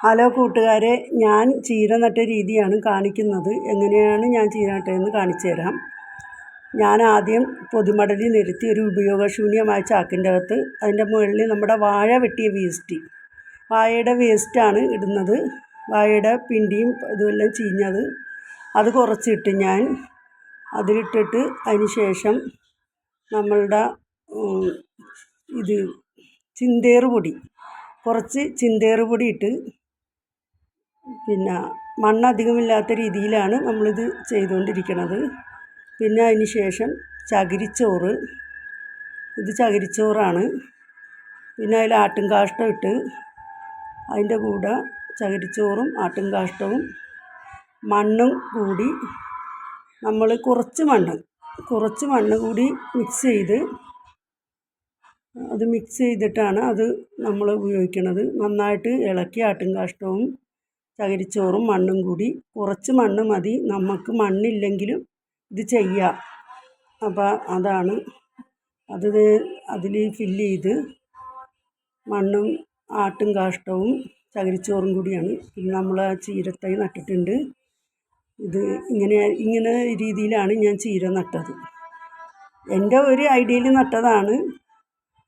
Hello കൂട്ടുകാരെ, ഞാൻ ചീര നട്ട രീതിയാണ് കാണിക്കുന്നത്. എങ്ങനെയാണ് ഞാൻ ചീര നട്ടതെന്ന് കാണിച്ചു തരാം. ഞാൻ ആദ്യം പൊതിമടലി നിരത്തി ഒരു ഉപയോഗശൂന്യമായ ചാക്കിൻ്റെ അകത്ത് അതിൻ്റെ മുകളിൽ നമ്മുടെ വാഴ വെട്ടിയ വാഴയുടെ വേസ്റ്റാണ് ഇടുന്നത്. വാഴയുടെ പിണ്ടിയും ഇതുമെല്ലാം ചീഞ്ഞത് അത് കുറച്ചിട്ട് ഞാൻ അതിലിട്ടിട്ട് അതിന് ശേഷം നമ്മളുടെ കുറച്ച് ചിന്തേറ് പൊടി ഇട്ട്, പിന്നെ മണ്ണധികമില്ലാത്ത രീതിയിലാണ് നമ്മളിത് ചെയ്തുകൊണ്ടിരിക്കുന്നത്. പിന്നെ അതിന് ശേഷം ചകിരിച്ചോറ്, ഇത് ചകിരിച്ചോറാണ്. പിന്നെ അതിൽ ആട്ടും കാഷ്ടം ഇട്ട്, അതിൻ്റെ കൂടെ ചകിരിച്ചോറും ആട്ടും കാഷ്ടവും മണ്ണും കൂടി നമ്മൾ കുറച്ച് മണ്ണ് കൂടി മിക്സ് ചെയ്തിട്ടാണ് അത് നമ്മൾ ഉപയോഗിക്കുന്നത്. നന്നായിട്ട് ഇളക്കി ആട്ടും കാഷ്ടവും ചകിരിച്ചോറും മണ്ണും കൂടി, കുറച്ച് മണ്ണ് മതി, നമുക്ക് മണ്ണില്ലെങ്കിലും ഇത് ചെയ്യാം. അപ്പോൾ അതാണ് അതിൽ ഫില്ല് ചെയ്ത് മണ്ണും ആട്ടും കാഷ്ടവും ചകിരിച്ചോറും കൂടിയാണ്. പിന്നെ നമ്മൾ ആ ചീരത്തൈ നട്ടിട്ടുണ്ട്. ഇത് ഇങ്ങനെ രീതിയിലാണ് ഞാൻ ചീര നട്ടത്. എൻ്റെ ഒരു ഐഡിയയിൽ നട്ടതാണ്.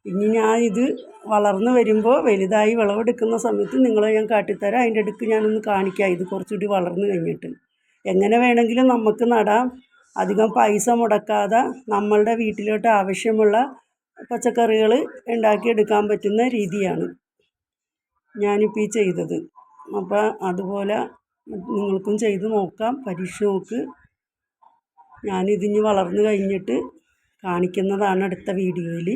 ഇനി ഞാൻ ഇത് വളർന്നു വരുമ്പോൾ വലുതായി വിളവെടുക്കുന്ന സമയത്ത് നിങ്ങളെ ഞാൻ കാട്ടിത്തരാം. അതിൻ്റെ ഇടയ്ക്ക് ഞാനൊന്ന് കാണിക്കാം ഇത് കുറച്ചുകൂടി വളർന്നു കഴിഞ്ഞിട്ട്. എങ്ങനെ വേണമെങ്കിലും നമുക്ക് നടാം. അധികം പൈസ മുടക്കാതെ നമ്മളുടെ വീട്ടിലോട്ട് ആവശ്യമുള്ള പച്ചക്കറികൾ ഉണ്ടാക്കിയെടുക്കാൻ പറ്റുന്ന രീതിയാണ് ഞാനിപ്പോൾ ഈ ചെയ്തത്. അപ്പോൾ അതുപോലെ നിങ്ങൾക്കും ചെയ്ത് നോക്കാം, പരീക്ഷിച്ച് നോക്ക്. ഞാനിതിന് വളർന്നു കഴിഞ്ഞിട്ട് കാണിക്കുന്നതാണ് അടുത്ത വീഡിയോയിൽ.